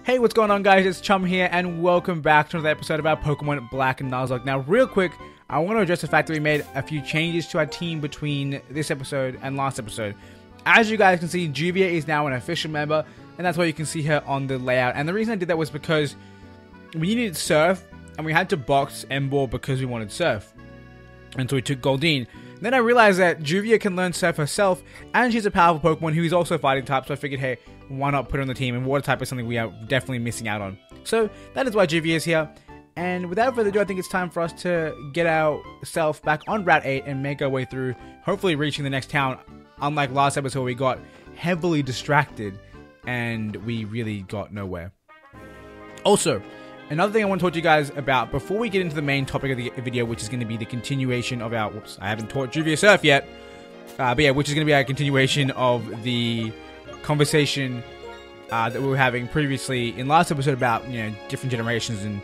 Hey, what's going on, guys? It's Chum here, and welcome back to another episode of our Pokemon Black and Nuzlocke. Now, real quick, I want to address the fact that we made a few changes to our team between this episode and last episode. As you guys can see, Juvia is now an official member, and that's why you can see her on the layout. And the reason I did that was because we needed Surf, and we had to box Emboar because we wanted Surf. And so we took Goldeen. Then I realized that Juvia can learn Surf herself, and she's a powerful Pokemon who is also fighting type, so I figured, hey, why not put her on the team? And Water type is something we are definitely missing out on. So that is why Juvia is here. And without further ado, I think it's time for us to get ourselves back on Route 8 and make our way through, hopefully reaching the next town. Unlike last episode, we got heavily distracted and we really got nowhere. Also, another thing I want to talk to you guys about before we get into the main topic of the video, which is going to be the continuation of our... Whoops, I haven't taught Juvia Surf yet. But yeah, which is going to be our continuation of the conversation that we were having previously in last episode about, you know, different generations and,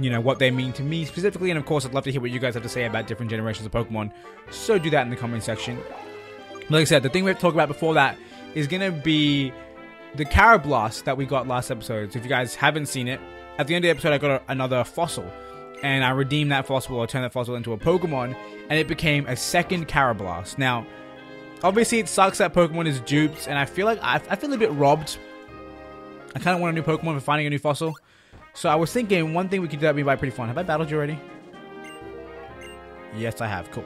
you know, what they mean to me specifically. And of course, I'd love to hear what you guys have to say about different generations of Pokemon. So do that in the comment section. Like I said, the thing we have to talk about before that is going to be the Carablast that we got last episode. So if you guys haven't seen it, at the end of the episode, I got another fossil, and I redeemed that fossil, or turned that fossil into a Pokemon, and it became a second Carablast. Now, obviously, it sucks that Pokemon is duped, and I feel like I feel a bit robbed. I kind of want a new Pokemon for finding a new fossil. So I was thinking one thing we could do that would be pretty fun. Have I battled you already? Yes, I have. Cool.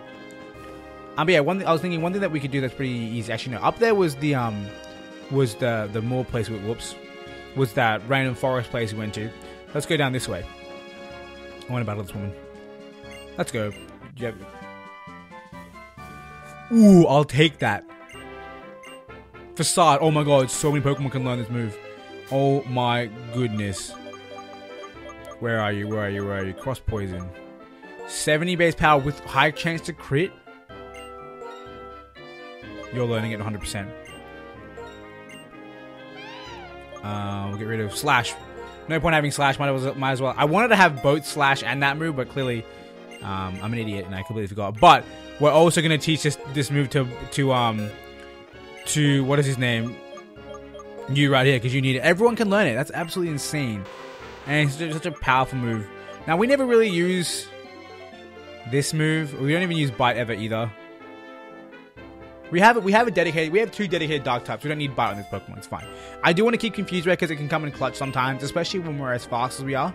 But yeah, I was thinking one thing that we could do that's pretty easy. Actually, no. Up there was the mall place. Whoops, was that random forest place we went to. Let's go down this way. I want to battle this woman. Let's go. Yep. Ooh, I'll take that. Facade. Oh my god, so many Pokemon can learn this move. Oh my goodness. Where are you? Where are you? Where are you? Cross Poison. 70 base power with high chance to crit. You're learning it 100%. We'll get rid of Slash. No point having Slash, might as well. I wanted to have both Slash and that move, but clearly I'm an idiot and I completely forgot. But we're also going to teach this move to what is his name? You right here, because you need it. Everyone can learn it. That's absolutely insane. And it's such a powerful move. Now, we never really use this move. We don't even use Bite ever either. We have two dedicated Dark types. We don't need Bite on this Pokemon. It's fine. I do want to keep Confuse Ray because it can come in clutch sometimes, especially when we're as fast as we are.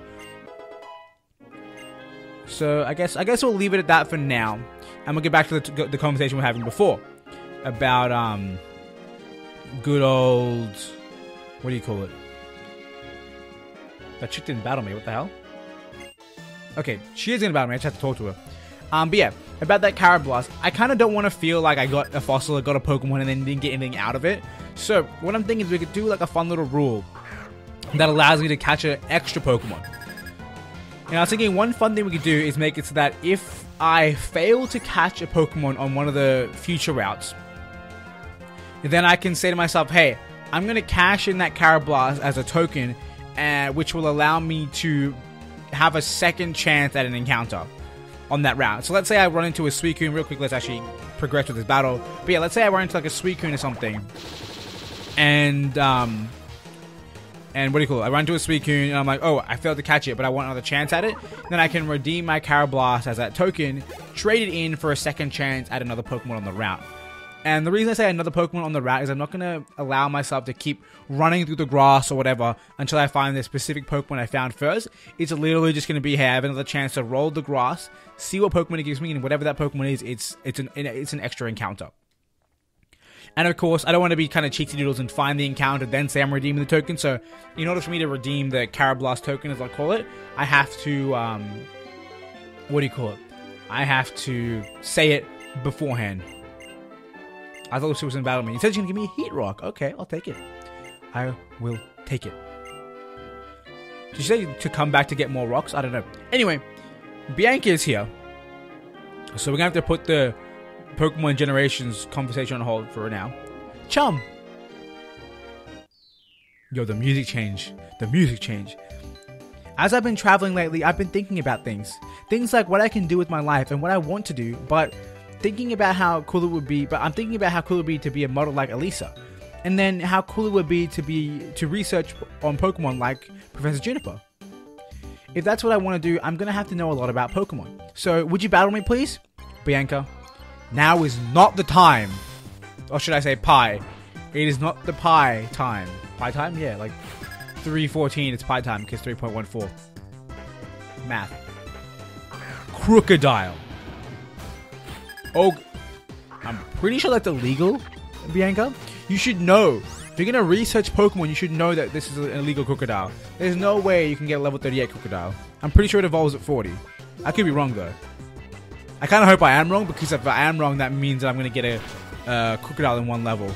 So I guess we'll leave it at that for now, and we'll get back to the conversation we were having before about good old, what do you call it? That chick didn't battle me. What the hell? Okay, she is gonna battle me. I just have to talk to her. But yeah, about that Carablast, I kind of don't want to feel like I got a fossil, I got a Pokemon, and then didn't get anything out of it. So what I'm thinking is we could do like a fun little rule that allows me to catch an extra Pokemon. And I was thinking one fun thing we could do is make it so that if I fail to catch a Pokemon on one of the future routes, then I can say to myself, hey, I'm going to cash in that Carablast as a token, which will allow me to have a second chance at an encounter on that route. So let's say I run into a Suicune real quick. Let's actually progress with this battle. But yeah, let's say I run into like a Suicune or something. And what do you call it? I run into a Suicune and I'm like, oh, I failed to catch it, but I want another chance at it. Then I can redeem my Carablast as that token, trade it in for a second chance at another Pokemon on the route. And the reason I say another Pokemon on the route is I'm not going to allow myself to keep running through the grass or whatever until I find the specific Pokemon I found first. It's literally just going to be, hey, I have another chance to roll the grass, see what Pokemon it gives me, and whatever that Pokemon is, it's an extra encounter. And of course, I don't want to be kind of cheeky doodles and find the encounter, then say I'm redeeming the token. So in order for me to redeem the Carablast token, as I call it, I have to, what do you call it? I have to say it beforehand. I thought she was going to battle me. He said she's going to give me a Heat Rock. Okay, I'll take it. I will take it. Did she say to come back to get more rocks? I don't know. Anyway, Bianca is here. So we're going to have to put the Pokemon Generations conversation on hold for now. Chum! Yo, the music change. The music change. As I've been traveling lately, I've been thinking about things. Things like what I can do with my life and what I want to do, but I'm thinking about how cool it would be to be a model like Elisa. And then how cool it would be to research on Pokemon like Professor Juniper. If that's what I want to do, I'm going to have to know a lot about Pokemon. So, would you battle me, please? Bianca, now is not the time. Or should I say pie? It is not the pie time. Pie time? Yeah, like 3:14, it's pie time, because 3.14. Math. Crocodile. Oh, I'm pretty sure that's illegal, Bianca. You should know. If you're going to research Pokemon, you should know that this is an illegal crocodile. There's no way you can get a level 38 crocodile. I'm pretty sure it evolves at 40. I could be wrong, though. I kind of hope I am wrong, because if I am wrong, that means that I'm going to get a crocodile in one level.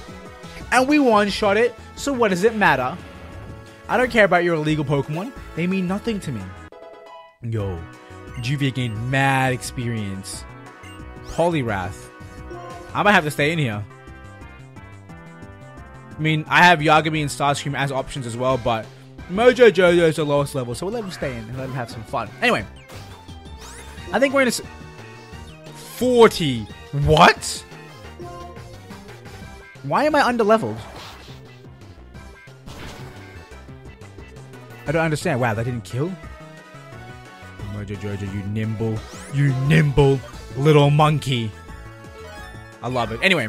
And we one-shot it, so what does it matter? I don't care about your illegal Pokemon. They mean nothing to me. Yo, Juvia gained mad experience. Poliwrath. I might have to stay in here. I mean, I have Yagami and Starscream as options as well, but Mojo Jojo is the lowest level, so we'll let him stay in and let him have some fun. Anyway, I think we're in a 40. What? Why am I under-leveled? I don't understand. Wow, that didn't kill? Mojo Jojo, you nimble little monkey. I love it. Anyway,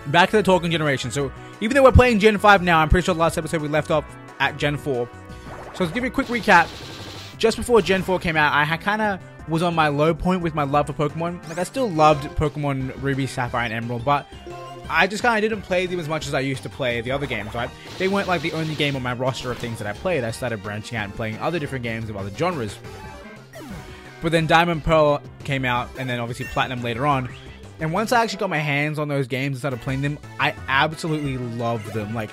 back to the talking generation. So, even though we're playing Gen 5 now, I'm pretty sure the last episode we left off at Gen 4. So, to give you a quick recap, just before Gen 4 came out, I kind of was on my low point with my love for Pokemon. Like, I still loved Pokemon Ruby, Sapphire, and Emerald, but I just kind of didn't play them as much as I used to play the other games, right? They weren't like the only game on my roster of things that I played. I started branching out and playing other different games of other genres. But then Diamond Pearl came out, and then obviously Platinum later on. And once I actually got my hands on those games and started playing them, I absolutely loved them. Like,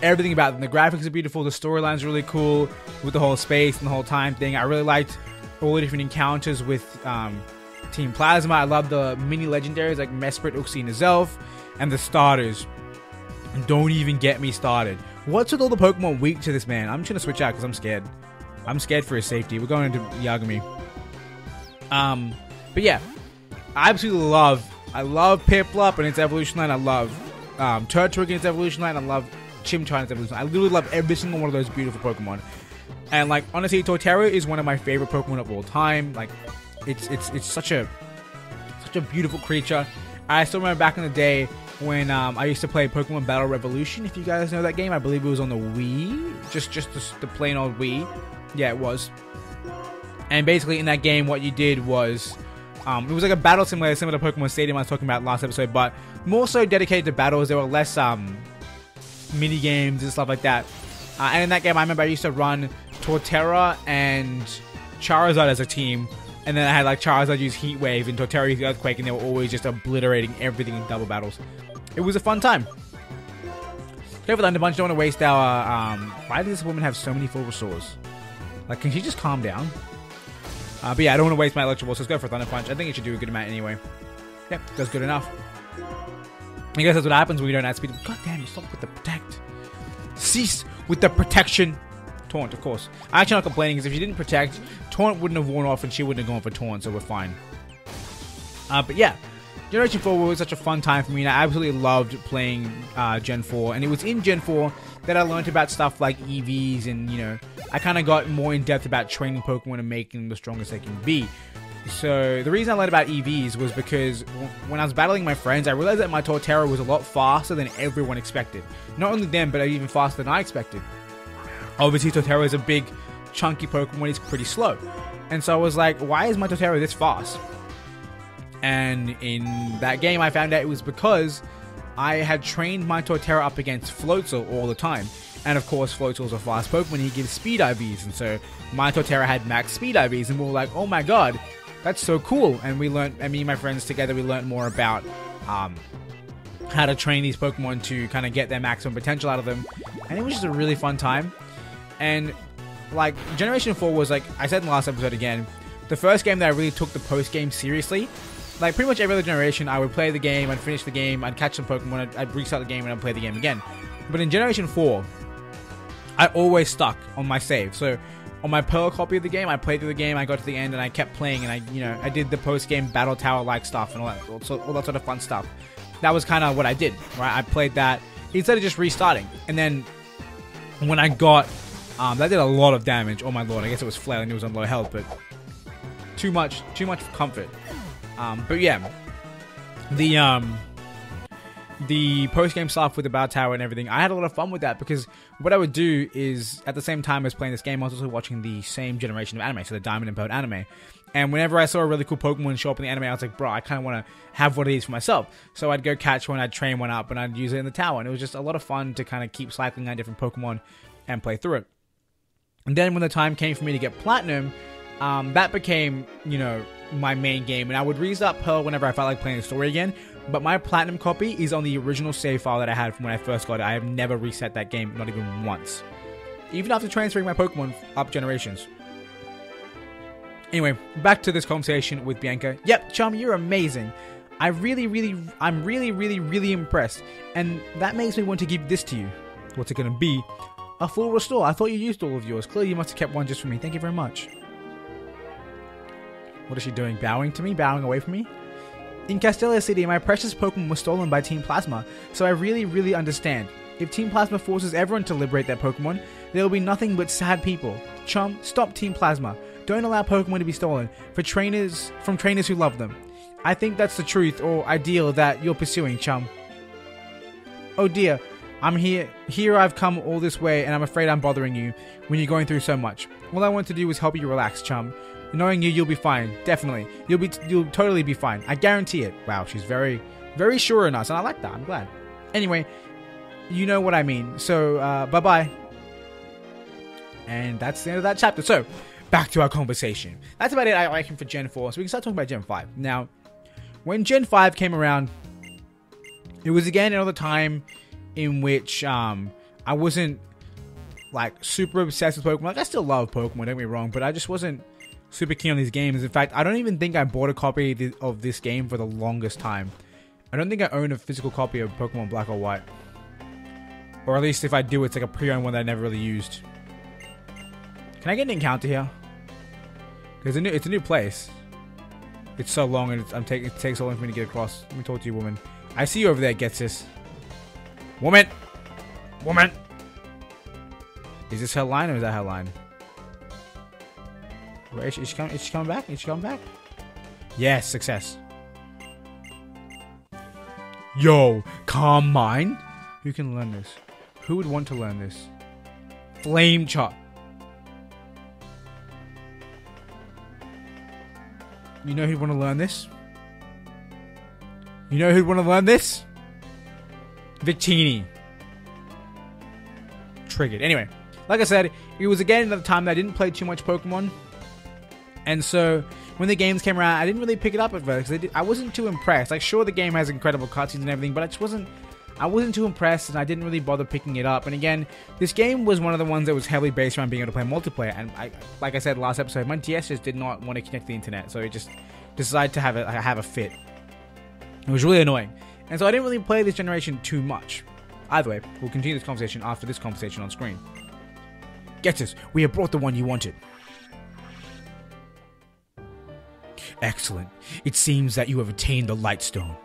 everything about them. The graphics are beautiful, the storyline's really cool, with the whole space and the whole time thing. I really liked all the different encounters with Team Plasma. I love the mini legendaries like Mesprit, Uxie, and Azelf, and the starters. And don't even get me started. What's with all the Pokemon weak to this man? I'm just gonna switch out because I'm scared. I'm scared for his safety. We're going into Yagami. But yeah, I absolutely love Piplup and its evolution line. I love Turtwig and its evolution line. I love Chimchar and its evolution line. I literally love every single one of those beautiful Pokemon. And like, honestly, Torterra is one of my favorite Pokemon of all time. Like, it's such a beautiful creature. I still remember back in the day when I used to play Pokemon Battle Revolution. If you guys know that game, I believe it was on the Wii, just the plain old Wii. Yeah, it was. And basically, in that game, what you did was it was like a battle simulator similar to Pokemon Stadium I was talking about last episode, but more so dedicated to battles. There were less mini games and stuff like that. And in that game, I remember I used to run Torterra and Charizard as a team. And then I had like Charizard use Heat Wave and Torterra use Earthquake, and they were always just obliterating everything in double battles. It was a fun time. Okay, for Thunder Punch, don't want to waste our... why does this woman have so many Bulbasaurs? Like, can she just calm down? But yeah, I don't want to waste my Electro Ball, so let's go for Thunder Punch. I think it should do a good amount anyway. Yep, does good enough. I guess that's what happens when you don't add speed. God damn, you stop with the protect. Cease with the protection. Taunt, of course. I'm actually not complaining, because if she didn't protect, Taunt wouldn't have worn off and she wouldn't have gone for Taunt, so we're fine. But yeah, Generation 4 was such a fun time for me, and I absolutely loved playing Gen 4. And it was in Gen 4 that I learned about stuff like EVs, and, you know, I kind of got more in depth about training Pokemon and making them the strongest they can be. So the reason I learned about EVs was because when I was battling my friends, I realized that my Torterra was a lot faster than everyone expected. Not only them, but even faster than I expected. Obviously, Torterra is a big, chunky Pokemon. He's pretty slow. And so I was like, why is my Torterra this fast? And in that game, I found out it was because I had trained my Torterra up against Floatzel all the time. And of course, Floatzel's a fast Pokemon. He gives speed IVs. And so my Torterra had max speed IVs. And we were like, oh my god, that's so cool. And we learned, and me and my friends together, we learned more about how to train these Pokemon to kind of get their maximum potential out of them. And it was just a really fun time. And like, Generation 4 was, like I said in the last episode again, the first game that I really took the post-game seriously. Like, pretty much every other generation, I would play the game, I'd finish the game, I'd catch some Pokemon, I'd restart the game, and I'd play the game again. But in Generation 4, I always stuck on my save. So, on my Pearl copy of the game, I played through the game, I got to the end, and I kept playing, and I did the post-game Battle Tower-like stuff, and all that sort of fun stuff. That was kind of what I did, right? I played that, instead of just restarting. And then when I got, that did a lot of damage. Oh my lord, I guess it was flailing, it was on low health, but too much comfort. But yeah, the post-game stuff with the Battle Tower and everything, I had a lot of fun with that, because what I would do is, at the same time as playing this game, I was also watching the same generation of anime, so the Diamond and Pearl anime. And whenever I saw a really cool Pokemon show up in the anime, I was like, bro, I kind of want to have one of these for myself. So I'd go catch one, I'd train one up, and I'd use it in the tower. And it was just a lot of fun to kind of keep cycling on different Pokemon and play through it. And then when the time came for me to get Platinum, that became, you know, my main game. And I would restart Pearl whenever I felt like playing the story again. But my Platinum copy is on the original save file that I had from when I first got it. I have never reset that game, not even once. Even after transferring my Pokemon up generations. Anyway, back to this conversation with Bianca. Yep, Chum, you're amazing. I'm really impressed. And that makes me want to give this to you. What's it going to be? A full restore. I thought you used all of yours. Clearly you must have kept one just for me. Thank you very much. What is she doing? Bowing to me? Bowing away from me? In Castelia City, my precious Pokemon was stolen by Team Plasma, so I really understand. If Team Plasma forces everyone to liberate their Pokemon, there will be nothing but sad people. Chum, stop Team Plasma. Don't allow Pokemon to be stolen from trainers who love them. I think that's the truth or ideal that you're pursuing, Chum. Oh dear, I'm here. Here I've come all this way, and I'm afraid I'm bothering you when you're going through so much. All I want to do is help you relax, Chum. Knowing you, you'll be fine. Definitely. You'll totally be fine. I guarantee it. Wow, she's very sure in us, and I like that. I'm glad. Anyway, you know what I mean. So, bye-bye. And that's the end of that chapter. So, back to our conversation. That's about it, I reckon, for Gen 4. So we can start talking about Gen 5. Now, when Gen 5 came around, it was again another time in which I wasn't, like, super obsessed with Pokemon. Like, I still love Pokemon, don't get me wrong, but I just wasn't super keen on these games. In fact, I don't even think I bought a copy of this game for the longest time. I don't think I own a physical copy of Pokemon Black or White. Or at least if I do, it's like a pre-owned one that I never really used. Can I get an encounter here? Because it's a new place. It's so long and it takes so long for me to get across. Let me talk to you, woman. I see you over there, Ghetsis. Woman! Woman! Is this her line or is that her line? Where is she? Is she coming back? Is she coming back? Yes, success. Yo, calm mind. Who can learn this? Who would want to learn this? Flame Chop. You know who'd want to learn this? You know who'd want to learn this? Victini. Triggered. Anyway, like I said, it was again another time that I didn't play too much Pokemon. And so, when the games came around, I didn't really pick it up at first. I wasn't too impressed. Like, sure, the game has incredible cutscenes and everything, but I wasn't too impressed, and I didn't really bother picking it up. And again, this game was one of the ones that was heavily based around being able to play multiplayer. And like I said last episode, my DS just did not want to connect to the internet, so it just decided to have a fit. It was really annoying. And so I didn't really play this generation too much. Either way, we'll continue this conversation after this conversation on screen. Ghetsis, we have brought the one you wanted. Excellent. It seems that you have attained the Lightstone.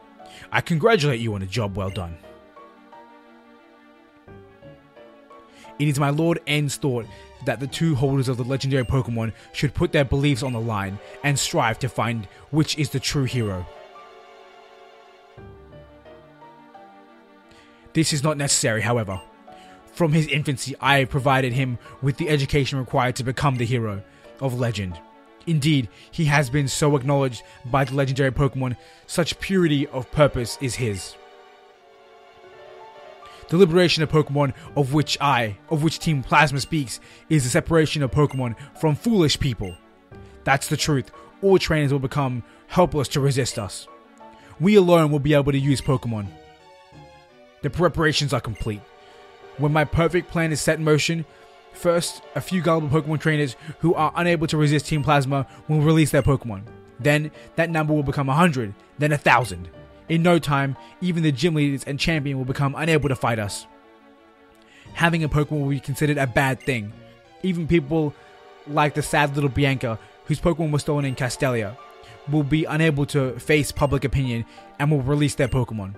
I congratulate you on a job well done. It is my Lord N's thought that the two holders of the legendary Pokemon should put their beliefs on the line and strive to find which is the true hero. This is not necessary, however. From his infancy, I provided him with the education required to become the hero of legend. Indeed, he has been so acknowledged by the legendary Pokemon, such purity of purpose is his. The liberation of Pokemon of which Team Plasma speaks is the separation of Pokemon from foolish people. That's the truth. All trainers will become helpless to resist us. We alone will be able to use Pokemon. The preparations are complete. When my perfect plan is set in motion, first, a few gullible Pokemon trainers who are unable to resist Team Plasma will release their Pokemon. Then, that number will become 100, then 1,000. In no time, even the gym leaders and champion will become unable to fight us. Having a Pokemon will be considered a bad thing. Even people like the sad little Bianca, whose Pokemon was stolen in Castelia, will be unable to face public opinion and will release their Pokemon.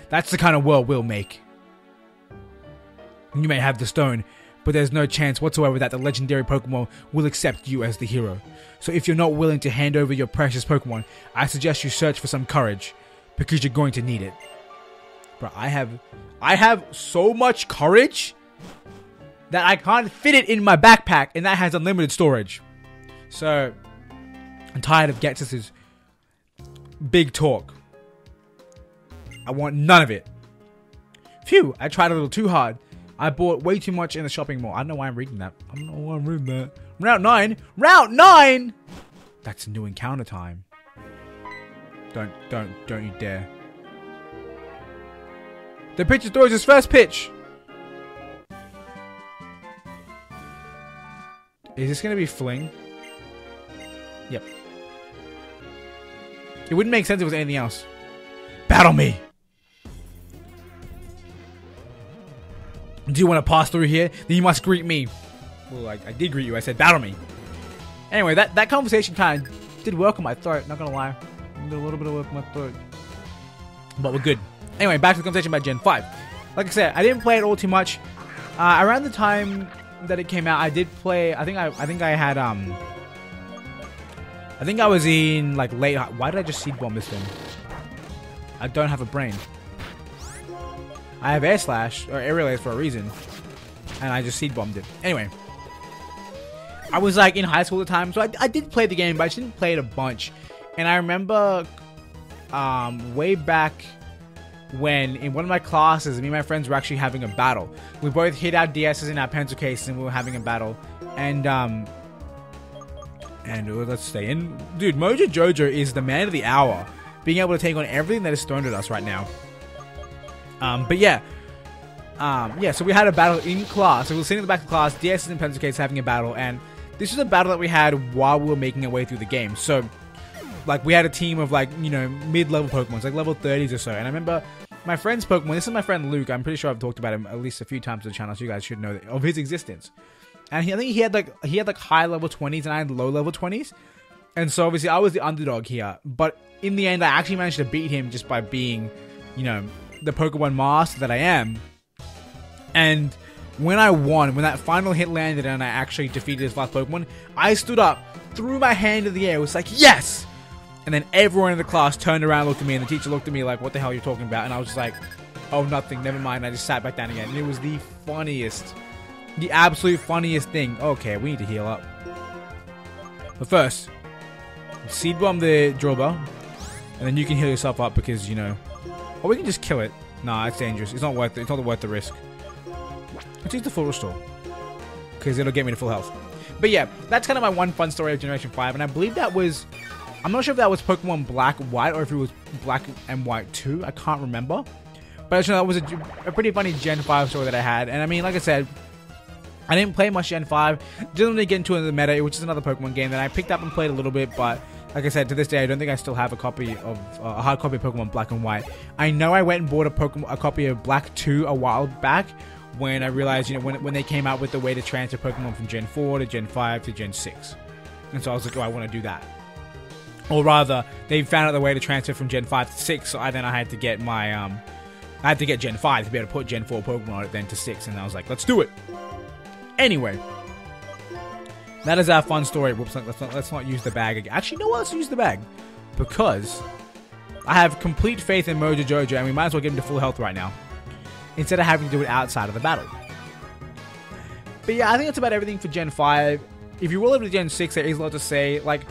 That's the kind of world we'll make. You may have the stone, but there's no chance whatsoever that the legendary Pokemon will accept you as the hero. So if you're not willing to hand over your precious Pokemon, I suggest you search for some courage, because you're going to need it. Bro, I have so much courage that I can't fit it in my backpack, and that has unlimited storage. So, I'm tired of Ghetsis' big talk. I want none of it. Phew, I tried a little too hard. I bought way too much in the shopping mall. I don't know why I'm reading that. I don't know why I'm reading that. Route 9? Route 9?! That's a new encounter time. Don't you dare. The pitcher throws his first pitch. Is this going to be Fling? Yep. It wouldn't make sense if it was anything else. Battle me! Do you want to pass through here? Then you must greet me. Well, I did greet you. I said battle me. Anyway, that conversation kind of did work on my throat. Not going to lie. Did a little bit of work on my throat. But we're good. Anyway, back to the conversation about Gen 5. Like I said, I didn't play it all too much. Around the time that it came out, I did play. I think I was in like late. Why did I just seed bomb this thing? I don't have a brain. I have air slash or aerial ace for a reason, and I just seed bombed it. Anyway, I was like in high school at the time, so I did play the game, but I just didn't play it a bunch. And I remember way back when in one of my classes, me and my friends were actually having a battle. We both hid our DSs in our pencil cases and we were having a battle. And let's stay in. Dude, Mojo Jojo is the man of the hour, being able to take on everything that is thrown at us right now. But yeah. So we had a battle in class. So we were sitting in the back of class, DSs and pencil cases having a battle, and this was a battle that we had while we were making our way through the game. So like we had a team of like, you know, mid-level Pokemons, like level 30s or so. And I remember my friend's Pokemon, this is my friend Luke, I'm pretty sure I've talked about him at least a few times on the channel, so you guys should know of his existence. And I think he had like high level 20s and I had low level 20s. And so obviously I was the underdog here. But in the end I actually managed to beat him just by being, you know, the Pokemon master that I am. And when I won, when that final hit landed and I actually defeated his last Pokemon, I stood up, threw my hand in the air, was like, yes! And then everyone in the class turned around, looked at me, and the teacher looked at me like, what the hell are you talking about? And I was just like, oh, nothing, never mind. I just sat back down again. And it was the funniest, the absolute funniest thing. Okay, we need to heal up. But first, seed bomb the drill bell, and then you can heal yourself up because, you know, or we can just kill it. Nah, it's dangerous. It's not worth it. It's not worth the risk. Let's use the full restore, because it'll get me to full health. But yeah, that's kind of my one fun story of Generation 5, and I believe that was, I'm not sure if that was Pokemon Black, White, or if it was Black and White 2. I can't remember. But I just know that was a pretty funny Gen 5 story that I had. And I mean, like I said, I didn't play much Gen 5. Didn't really get into the meta, which is another Pokemon game that I picked up and played a little bit. But like I said, to this day, I don't think I still have a copy of a hard copy of Pokemon Black and White. I know I went and bought a copy of Black 2 a while back when I realized, you know, when they came out with the way to transfer Pokemon from Gen 4 to Gen 5 to Gen 6. And so I was like, oh, I want to do that. Or rather, they found out the way to transfer from Gen 5 to 6, so then I had to get my, I had to get Gen 5 to be able to put Gen 4 Pokemon on it, then to 6, and I was like, let's do it! Anyway, that is our fun story. Whoops, let's not use the bag again. Actually, no, let's use the bag. Because I have complete faith in Mojo Jojo, and we might as well get him to full health right now, instead of having to do it outside of the battle. But yeah, I think that's about everything for Gen 5. If you roll over to Gen 6, there is a lot to say. Like,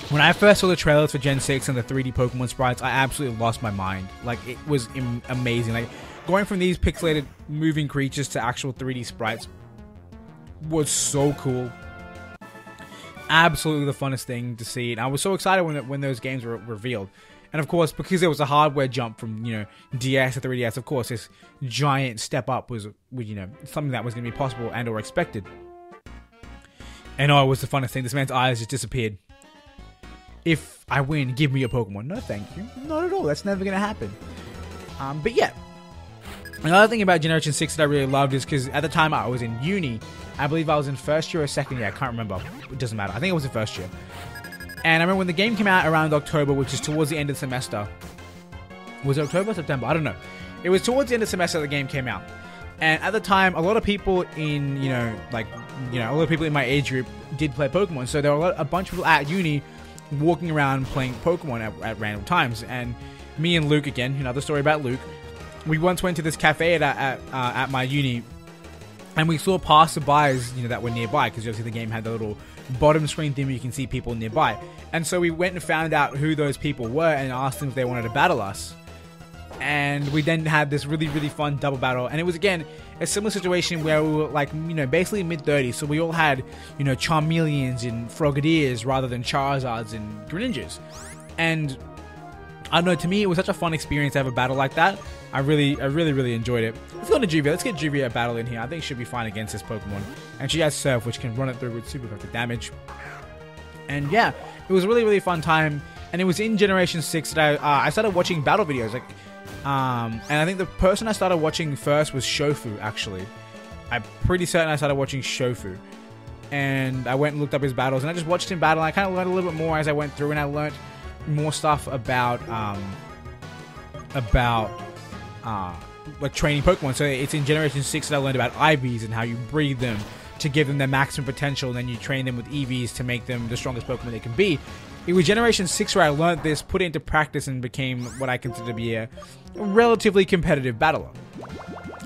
when I first saw the trailers for Gen 6 and the 3D Pokemon sprites, I absolutely lost my mind. Like, it was amazing. Like, going from these pixelated moving creatures to actual 3D sprites was so cool. Absolutely the funnest thing to see. And I was so excited when those games were revealed. And of course, because there was a hardware jump from, you know, DS to 3DS, of course, this giant step up was, you know, something that was going to be possible and or expected. And oh, it was the funnest thing. This man's eyes just disappeared. If I win, give me a Pokemon. No, thank you. Not at all. That's never going to happen. But yeah. Another thing about Generation 6 that I really loved is because at the time I was in uni. I believe I was in first year or second year. I can't remember. It doesn't matter. I think it was in first year. And I remember when the game came out around October, which is towards the end of the semester. Was it October or September? I don't know. It was towards the end of the semester the game came out. And at the time, a lot of people in, a lot of people in my age group did play Pokemon. So there were a bunch of people at uni walking around playing Pokemon at random times. And me and Luke, again, another story about Luke, we once went to this cafe at my uni, and we saw passerbys, that were nearby, because obviously the game had the little bottom screen thing where you can see people nearby. And so we went and found out who those people were and asked them if they wanted to battle us. And we then had this really, really fun double battle. And it was, again, a similar situation where we were, like, basically mid-30s. So we all had, Charmeleons and Frogadiers rather than Charizards and Greninjas. And I don't know, to me, it was such a fun experience to have a battle like that. I really enjoyed it. Let's go to Juvia. Let's get Juvia a battle in here. I think she'll be fine against this Pokemon. And she has Surf, which can run it through with super effective damage. And yeah, it was a really, really fun time. And it was in Generation 6 that I started watching battle videos. And I think the person I started watching first was Shofu, actually. I'm pretty certain I started watching Shofu. And I went and looked up his battles. And I just watched him battle. And I kind of learned a little bit more as I went through. And I learned more stuff about like training Pokemon. So it's in Generation 6 that I learned about IVs and how you breed them to give them their maximum potential, and then you train them with EVs to make them the strongest Pokemon they can be. It was Generation 6 where I learned this, put it into practice, and became what I consider to be a relatively competitive battler.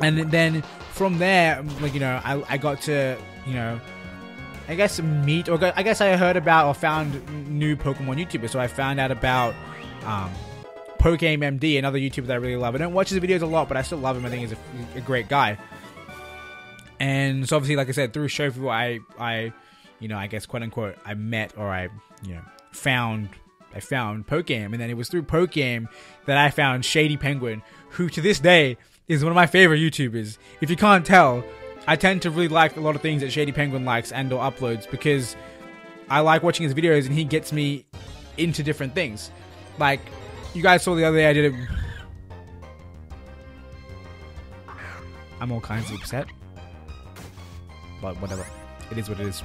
And then from there, I got to, I guess meet, or I guess I heard about or found new Pokemon YouTubers. So I found out about PokeMD, another YouTuber that I really love. I don't watch his videos a lot, but I still love him. I think he's a great guy. And so obviously, like I said, through Shofu, I guess quote unquote, I met, or I found Pokemon. And then it was through Pokemon that I found Shady Penguin, who to this day is one of my favorite YouTubers. If you can't tell, I tend to really like a lot of things that Shady Penguin likes and or uploads, because I like watching his videos and he gets me into different things. Like, you guys saw the other day I did it. I'm all kinds of upset. But whatever. It is what it is.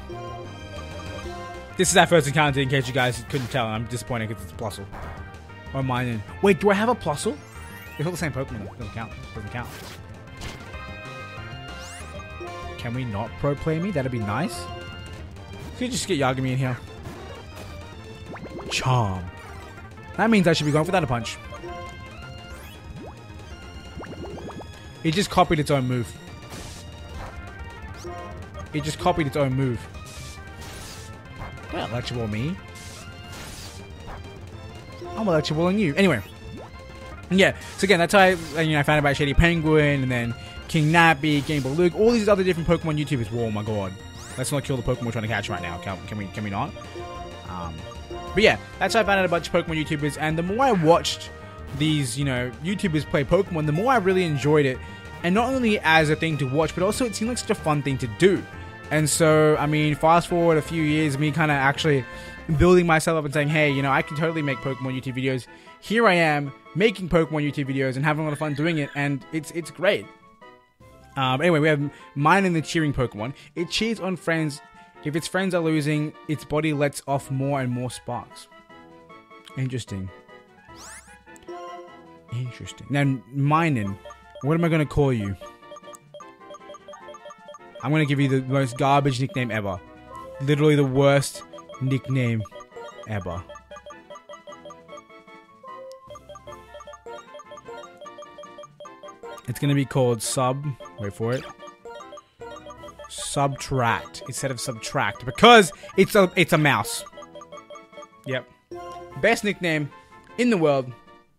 This is our first encounter, in case you guys couldn't tell. I'm disappointed because it's a Plusle. Or mine. Wait, do I have a Plusle? It's all the same Pokemon though. Doesn't count. Doesn't count. Can we not pro play me? That'd be nice. Could you just get Yagami in here? Chum. That means I should be going for that a punch. It just copied its own move. It just copied its own move. Don't Electro Ball me. I'm Electro Balling you. Anyway. Yeah, so again, that's how I found out about Shady Penguin, and then King Nappy, Game Boy Luke, all these other different Pokemon YouTubers. Whoa, oh my god. Let's not kill the Pokemon we're trying to catch right now. Can we not? But yeah, that's how I found out a bunch of Pokemon YouTubers, and the more I watched these, YouTubers play Pokemon, the more I really enjoyed it. And not only as a thing to watch, but also it seemed like such a fun thing to do. And so, I mean, fast forward a few years, me kind of actually building myself up and saying, hey, I can totally make Pokemon YouTube videos. Here I am, making Pokemon YouTube videos and having a lot of fun doing it, and it's great. Anyway, we have mine and the cheering Pokemon. It cheers on friends. If its friends are losing, its body lets off more and more sparks. Interesting. Interesting. Now, Minen, what am I going to call you? I'm going to give you the most garbage nickname ever. Literally the worst nickname ever. It's going to be called wait for it. Subtract instead of Subtract, because it's a mouse. Yep. Best nickname in the world.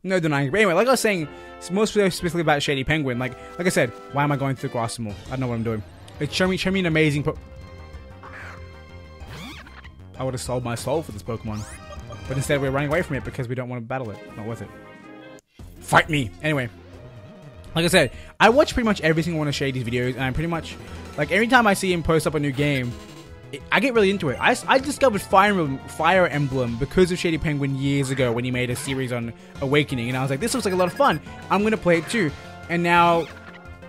No denying it. But anyway, like I was saying, it's more specifically about Shady Penguin. Like I said, why am I going through the grass more? I don't know what I'm doing. Like, show me an amazing I would have sold my soul for this Pokemon. But instead we're running away from it because we don't want to battle it. Not worth it. Fight me! Anyway. Like I said, I watch pretty much every single one of Shady's videos, and I'm pretty much, like, every time I see him post up a new game, I get really into it. I discovered Fire Emblem because of Shady Penguin years ago when he made a series on Awakening, and I was like, this looks like a lot of fun. I'm going to play it too. And now,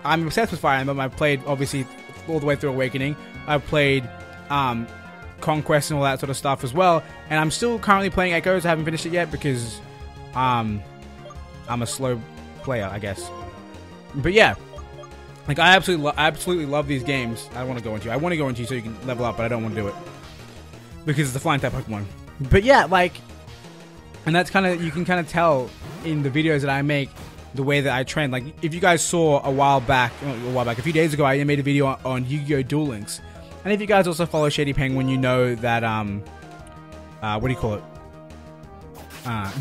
I'm obsessed with Fire Emblem. I've played, obviously, all the way through Awakening. I've played Conquest and all that sort of stuff as well, and I'm still currently playing Echoes. I haven't finished it yet because I'm a slow player, I guess. But yeah, Like, I absolutely love these games. I want to go into so you can level up, but I don't want to do it because it's the flying type Pokemon. But yeah, like, and that's kind of, you can kind of tell in the videos that I make the way that I trend. Like, if you guys saw a few days ago, I made a video on Yu-Gi-Oh! Duel Links. And if you guys also follow Shady Penguin, you know that, what do you call it?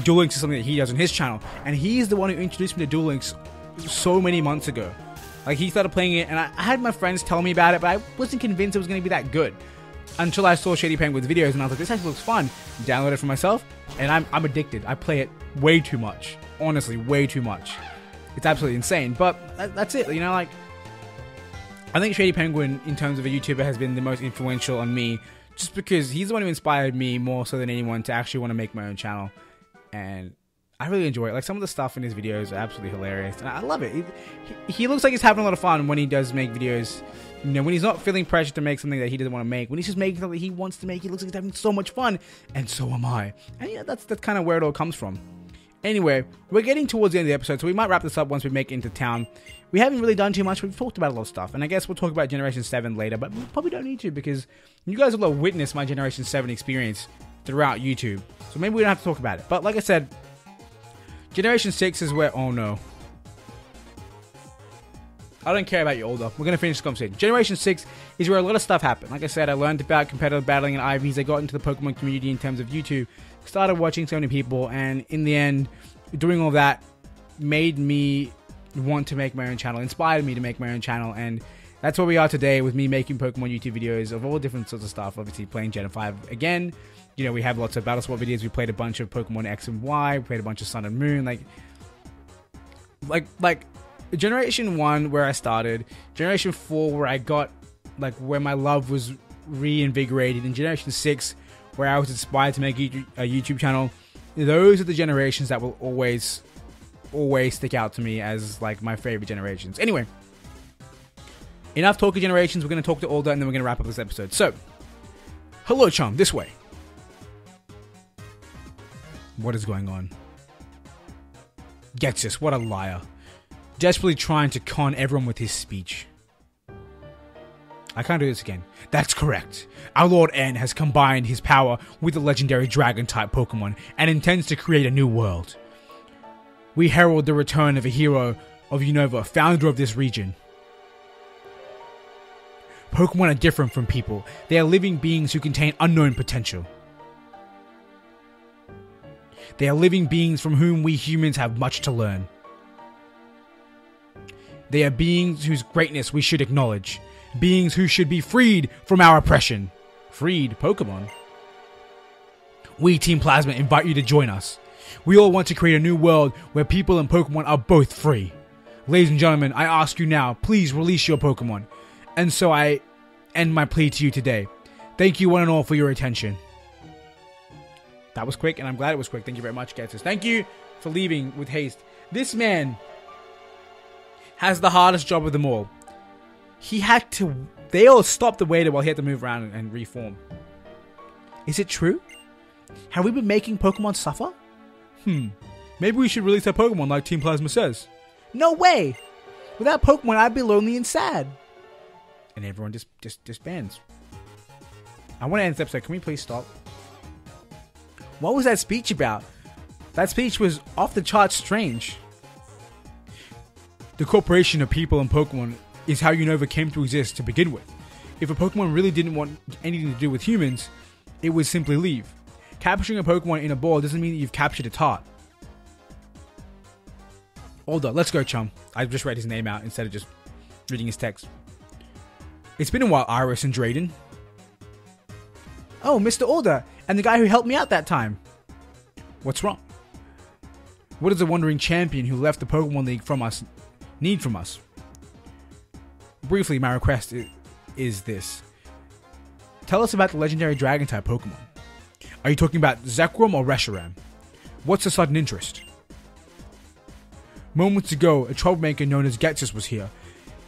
Duel Links is something that he does on his channel. And he's the one who introduced me to Duel Links so many months ago. Like, he started playing it, and I had my friends tell me about it, but I wasn't convinced it was going to be that good. Until I saw Shady Penguin's videos, and I was like, this actually looks fun. Download it for myself, and I'm addicted. I play it way too much. Honestly, way too much. It's absolutely insane. But that's it, you know, like, I think Shady Penguin, in terms of a YouTuber, has been the most influential on me, just because he's the one who inspired me more so than anyone to actually want to make my own channel. And I really enjoy it. Like, some of the stuff in his videos are absolutely hilarious, and I love it. He looks like he's having a lot of fun when he does make videos. You know, when he's not feeling pressure to make something that he doesn't want to make. When he's just making something he wants to make, he looks like he's having so much fun, and so am I. And yeah, that's kind of where it all comes from. Anyway, we're getting towards the end of the episode, so we might wrap this up once we make it into town. We haven't really done too much. We've talked about a lot of stuff, and I guess we'll talk about Generation 7 later, but we probably don't need to, because you guys will have witnessed my Generation 7 experience throughout YouTube. So maybe we don't have to talk about it. But like I said, Generation 6 is where... Oh, no. I don't care about you, older. We're going to finish this conversation. Generation 6 is where a lot of stuff happened. Like I said, I learned about competitive battling and IVs. I got into the Pokemon community in terms of YouTube. Started watching so many people. And in the end, doing all that made me want to make my own channel. Inspired me to make my own channel. And that's where we are today with me making Pokemon YouTube videos of all different sorts of stuff. Obviously, playing Gen 5 again. You know, we have lots of Battle Sport videos. We played a bunch of Pokemon X and Y. We played a bunch of Sun and Moon. Like Generation 1, where I started. Generation 4, where I got, like, where my love was reinvigorated. And Generation 6, where I was inspired to make a YouTube channel. Those are the generations that will always stick out to me as, like, my favorite generations. Anyway, enough talk of generations. We're going to talk to Alder, and then we're going to wrap up this episode. So, hello, Chum. This way. What is going on? Ghetsis, what a liar. Desperately trying to con everyone with his speech. I can't do this again. That's correct. Our Lord N has combined his power with the legendary Dragon-type Pokemon and intends to create a new world. We herald the return of a hero of Unova, founder of this region. Pokemon are different from people. They are living beings who contain unknown potential. They are living beings from whom we humans have much to learn. They are beings whose greatness we should acknowledge. Beings who should be freed from our oppression. Freed Pokemon. We, Team Plasma, invite you to join us. We all want to create a new world where people and Pokemon are both free. Ladies and gentlemen, I ask you now, please release your Pokemon. And so I end my plea to you today. Thank you one and all for your attention. That was quick, and I'm glad it was quick. Thank you very much, Ghetsis. Thank you for leaving with haste. This man has the hardest job of them all. They all stopped the waiter while he had to move around and reform. Is it true? Have we been making Pokemon suffer? Maybe we should release our Pokemon like Team Plasma says. No way! Without Pokemon, I'd be lonely and sad. And everyone just disbands. I want to end this episode. Can we please stop? What was that speech about? That speech was off the charts strange. The corporation of people and Pokemon is how Unova came to exist to begin with. If a Pokemon really didn't want anything to do with humans, it would simply leave. Capturing a Pokemon in a ball doesn't mean that you've captured its heart. Alder, let's go, Chum. I just read his name out instead of just reading his text. It's been a while, Iris and Drayden. Oh, Mr. Alder, and the guy who helped me out that time. What's wrong? What does the wandering champion who left the Pokemon League from us need from us? Briefly, my request is this. Tell us about the legendary Dragon-type Pokemon. Are you talking about Zekrom or Reshiram? What's the sudden interest? Moments ago, a troublemaker known as Ghetsis was here.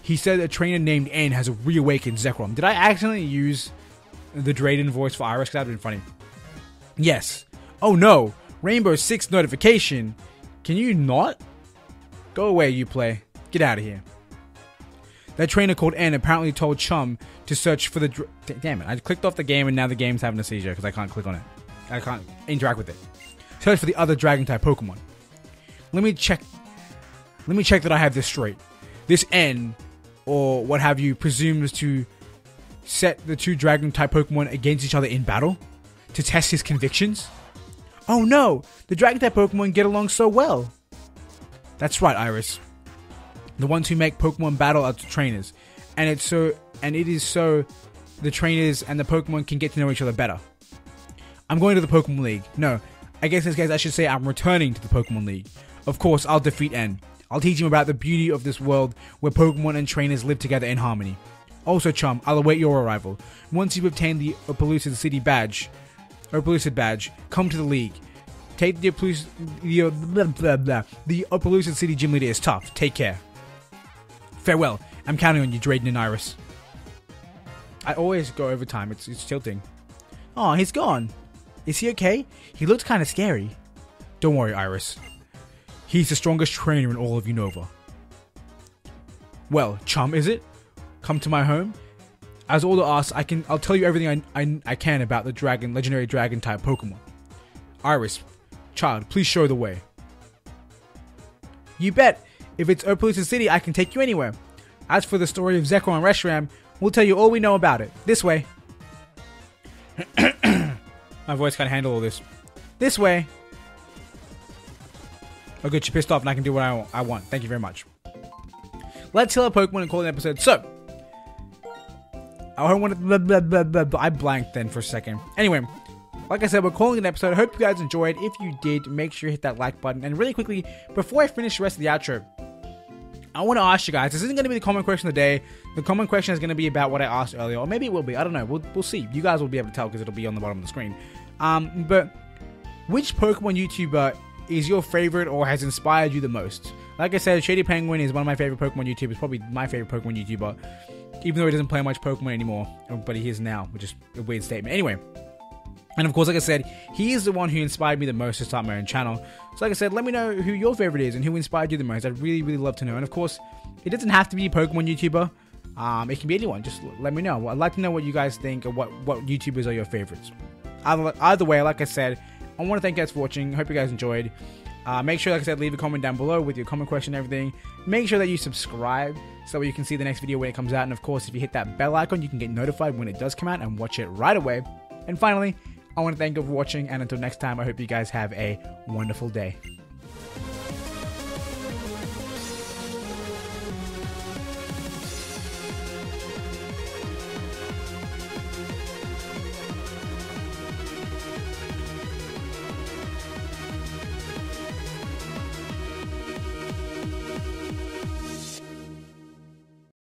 He said a trainer named N has reawakened Zekrom. Did I accidentally use the Drayden voice for Iris? That would have been funny. Yes. Oh no! Rainbow 6 notification! Can you not? Go away, you play. Get out of here. That trainer called N apparently told Chum to search for the... Damn it, I clicked off the game and now the game's having a seizure because I can't click on it. I can't interact with it. Search for the other Dragon-type Pokemon. Let me check that I have this straight. This N, or what have you, presumes to set the two Dragon-type Pokemon against each other in battle to test his convictions. Oh no! The Dragon-type Pokemon get along so well! That's right, Iris. The ones who make Pokemon battle are the trainers. And it is so the trainers and the Pokemon can get to know each other better. I'm going to the Pokemon League. No, I guess in this case I should say I'm returning to the Pokemon League. Of course, I'll defeat N. I'll teach him about the beauty of this world where Pokemon and trainers live together in harmony. Also, Chum, I'll await your arrival. Once you've obtained the Opelucid City badge, come to the League. Take the Opelucid City gym leader is tough. Take care. Farewell. I'm counting on you, Drayden and Iris. I always go over time. It's tilting. Oh, he's gone. Is he okay? He looks kind of scary. Don't worry, Iris. He's the strongest trainer in all of Unova. Well, Chum, is it? Come to my home? As Order asks, I'll tell you everything I can about the legendary dragon-type Pokemon. Iris, child, please show the way. You bet. If it's Opelucid City, I can take you anywhere. As for the story of Zekrom and Reshiram, we'll tell you all we know about it. This way. My voice can't handle all this. This way. Oh good, you're pissed off and I can do what I want. Thank you very much. Let's heal our Pokemon and call it an episode. So, I blanked then for a second. Anyway, like I said, we're calling it an episode. I hope you guys enjoyed. If you did, make sure you hit that like button. And really quickly, before I finish the rest of the outro, I want to ask you guys, this isn't going to be the common question of the day. The common question is going to be about what I asked earlier, or maybe it will be. I don't know. We'll see. You guys will be able to tell because it'll be on the bottom of the screen. But which Pokemon YouTuber is your favorite or has inspired you the most? Like I said, Shady Penguin is one of my favorite Pokemon YouTubers, probably my favorite Pokemon YouTuber, even though he doesn't play much Pokemon anymore, but he is now, which is a weird statement. Anyway, and of course, like I said, he is the one who inspired me the most to start my own channel. So like I said, let me know who your favorite is and who inspired you the most. I'd really, really love to know. And of course, it doesn't have to be a Pokemon YouTuber. It can be anyone. Just let me know. I'd like to know what you guys think or what YouTubers are your favorites. Either way, like I said, I want to thank you guys for watching. Hope you guys enjoyed. Make sure, like I said, leave a comment down below with your comment question and everything. Make sure that you subscribe so that you can see the next video when it comes out. And of course, if you hit that bell icon, you can get notified when it does come out and watch it right away. And finally, I want to thank you for watching. And until next time, I hope you guys have a wonderful day.